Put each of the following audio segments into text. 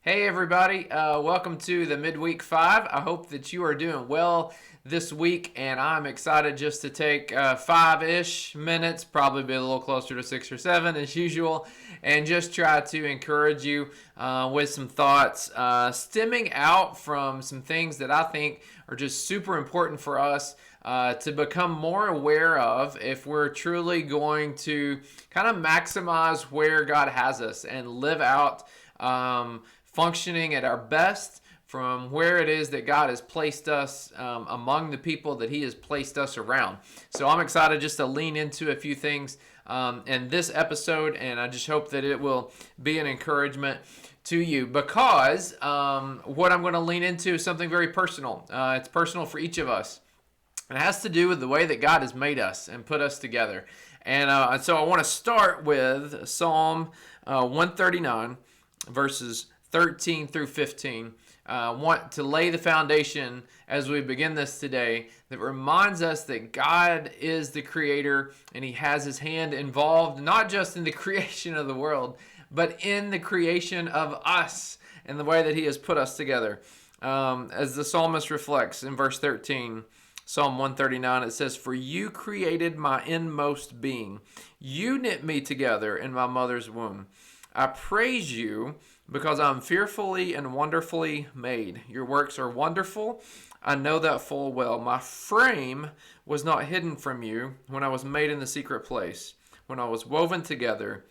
Hey everybody, welcome to the Midweek 5. I hope that you are doing well this week, and I'm excited just to take 5-ish minutes, probably be a little closer to 6 or 7 as usual, and just try to encourage you with some thoughts stemming out from some things that I think are just super important for us to become more aware of if we're truly going to kind of maximize where God has us and live out functioning at our best from where it is that God has placed us among the people that He has placed us around. So I'm excited just to lean into a few things in this episode, and I just hope that it will be an encouragement to you because what I'm going to lean into is something very personal. It's personal for each of us. It has to do with the way that God has made us and put us together. And so I want to start with Psalm 139, verses 13 through 15. Want to lay the foundation as we begin this today that reminds us that God is the creator and He has His hand involved not just in the creation of the world, but in the creation of us and the way that He has put us together. As the psalmist reflects in verse 13, Psalm 139, it says, "For you created my inmost being. You knit me together in my mother's womb. I praise you because I'm fearfully and wonderfully made. Your works are wonderful. I know that full well. My frame was not hidden from you when I was made in the secret place, when I was woven together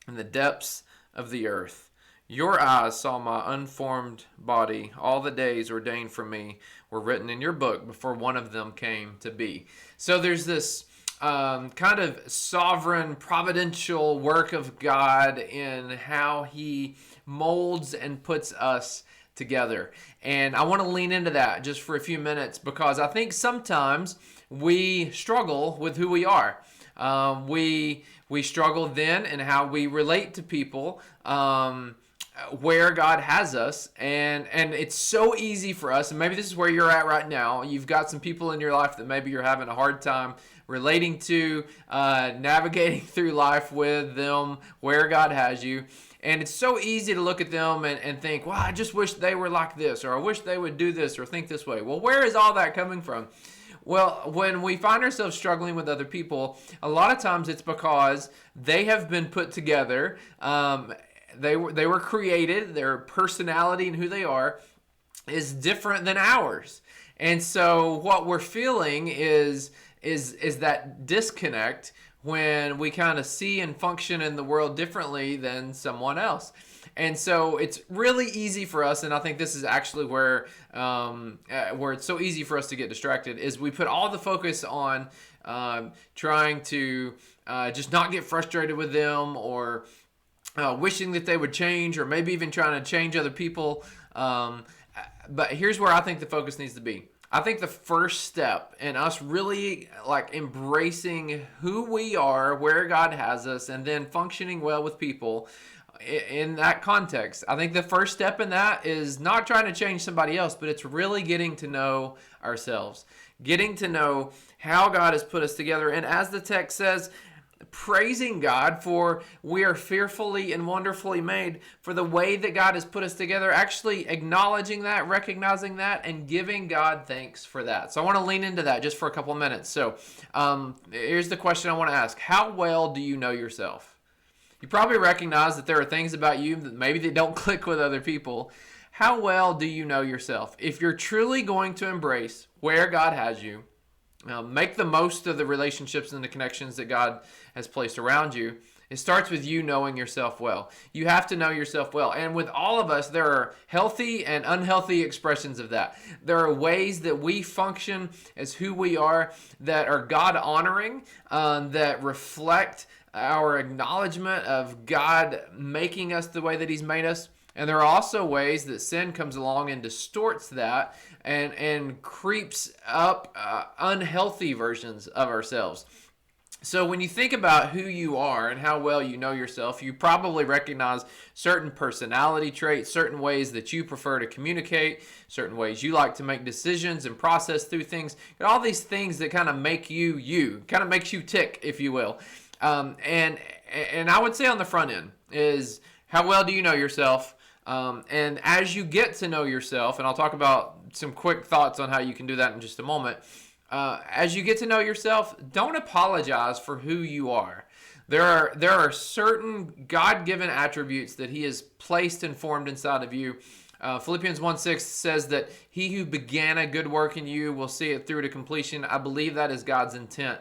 in the depths of the earth. Your eyes saw my unformed body. All the days ordained for me were written in your book before one of them came to be." So there's this kind of sovereign, providential work of God in how He molds and puts us together. And I want to lean into that just for a few minutes because I think sometimes we struggle with who we are. We struggle then in how we relate to people. Where God has us, and it's so easy for us, and maybe this is where you're at right now. You've got some people in your life that maybe you're having a hard time relating to, navigating through life with them, where God has you. And it's so easy to look at them and think, well, I just wish they were like this, or I wish they would do this or think this way. Well, where is all that coming from? Well, when we find ourselves struggling with other people, a lot of times it's because they have been put together. They were created. Their personality and who they are is different than ours. And so what we're feeling is that disconnect when we kind of see and function in the world differently than someone else. And so it's really easy for us, and I think this is actually where it's so easy for us to get distracted, is we put all the focus on trying to just not get frustrated with them, or wishing that they would change, or maybe even trying to change other people. But here's where I think the focus needs to be. I think the first step in us really embracing who we are, where God has us, and then functioning well with people in that context. I think the first step in that is not trying to change somebody else, but it's really getting to know ourselves, getting to know how God has put us together. And as the text says, praising God for we are fearfully and wonderfully made, for the way that God has put us together, actually acknowledging that, recognizing that, and giving God thanks for that. So I want to lean into that just for a couple of minutes. So here's the question I want to ask. How well do you know yourself? You probably recognize that there are things about you that maybe they don't click with other people. How well do you know yourself? If you're truly going to embrace where God has you, make the most of the relationships and the connections that God has placed around you, it starts with you knowing yourself well. You have to know yourself well. And with all of us, there are healthy and unhealthy expressions of that. There are ways that we function as who we are that are God-honoring, that reflect our acknowledgement of God making us the way that He's made us. And there are also ways that sin comes along and distorts that and creeps up unhealthy versions of ourselves. So when you think about who you are and how well you know yourself, you probably recognize certain personality traits, certain ways that you prefer to communicate, certain ways you like to make decisions and process through things, and all these things that kind of make you, kind of makes you tick, if you will. And I would say on the front end is, how well do you know yourself? And as you get to know yourself, and I'll talk about some quick thoughts on how you can do that in just a moment. As you get to know yourself, don't apologize for who you are. There are certain God-given attributes that He has placed and formed inside of you. Philippians 1:6 says that He who began a good work in you will see it through to completion. I believe that is God's intent.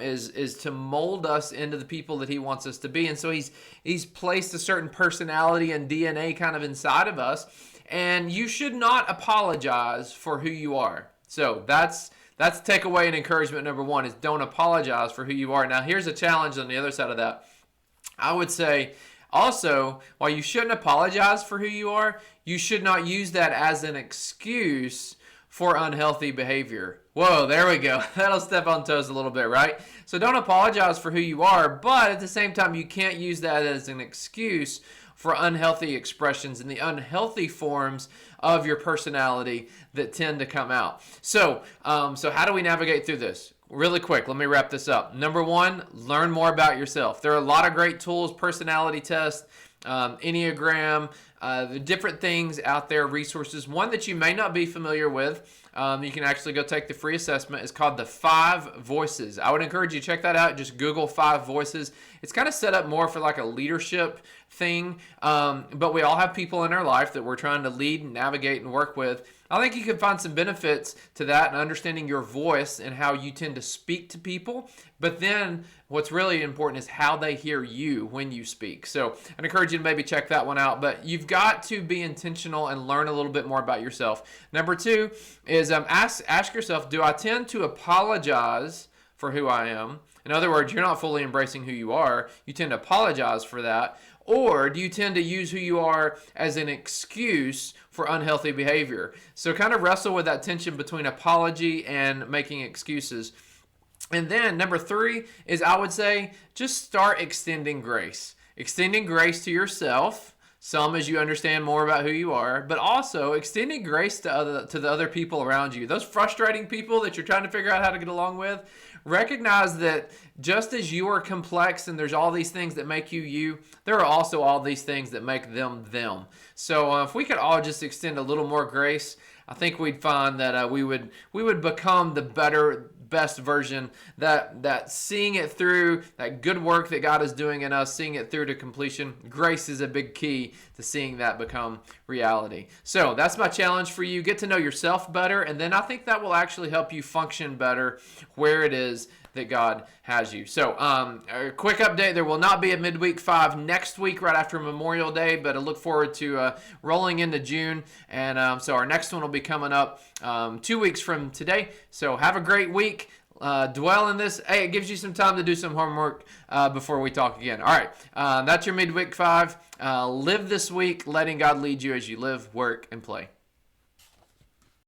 Is to mold us into the people that He wants us to be. And so he's placed a certain personality and DNA kind of inside of us, and you should not apologize for who you are. So that's takeaway and encouragement number one, is don't apologize for who you are. Now here's a challenge on the other side of that. I would say also, while you shouldn't apologize for who you are, you should not use that as an excuse for unhealthy behavior. Whoa, there we go. That'll step on toes a little bit, right? So don't apologize for who you are, but at the same time, you can't use that as an excuse for unhealthy expressions and the unhealthy forms of your personality that tend to come out. So how do we navigate through this? Really quick, let me wrap this up. Number one, learn more about yourself. There are a lot of great tools, personality tests, Enneagram, the different things out there, resources. One that you may not be familiar with, you can actually go take the free assessment. It's called the 5 Voices. I would encourage you to check that out. Just Google 5 Voices. It's kind of set up more for like a leadership thing, but we all have people in our life that we're trying to lead and navigate and work with. I think you can find some benefits to that and understanding your voice and how you tend to speak to people. But then what's really important is how they hear you when you speak. So I'd encourage you to maybe check that one out. But you've got to be intentional and learn a little bit more about yourself. Number 2 is ask yourself, do I tend to apologize for who I am? In other words, you're not fully embracing who you are. You tend to apologize for that. Or do you tend to use who you are as an excuse for unhealthy behavior? So kind of wrestle with that tension between apology and making excuses. And then number 3 is, I would say, just start extending grace. Extending grace to yourself, some as you understand more about who you are, but also extending grace to the other people around you. Those frustrating people that you're trying to figure out how to get along with, recognize that just as you are complex and there's all these things that make you you, there are also all these things that make them them. So if we could all just extend a little more grace, I think we'd find that we would become the best version, that seeing it through, that good work that God is doing in us, seeing it through to completion. Grace is a big key to seeing that become reality. So that's my challenge for you. Get to know yourself better, and then I think that will actually help you function better where it is that God has you. So a quick update, there will not be a Midweek 5 next week right after Memorial Day, but I look forward to rolling into June, and so our next one will be coming up 2 weeks from today. So have a great week. Dwell in this. Hey, it gives you some time to do some homework before we talk again. All right, that's your Midweek 5. Live this week letting God lead you as you live, work, and play.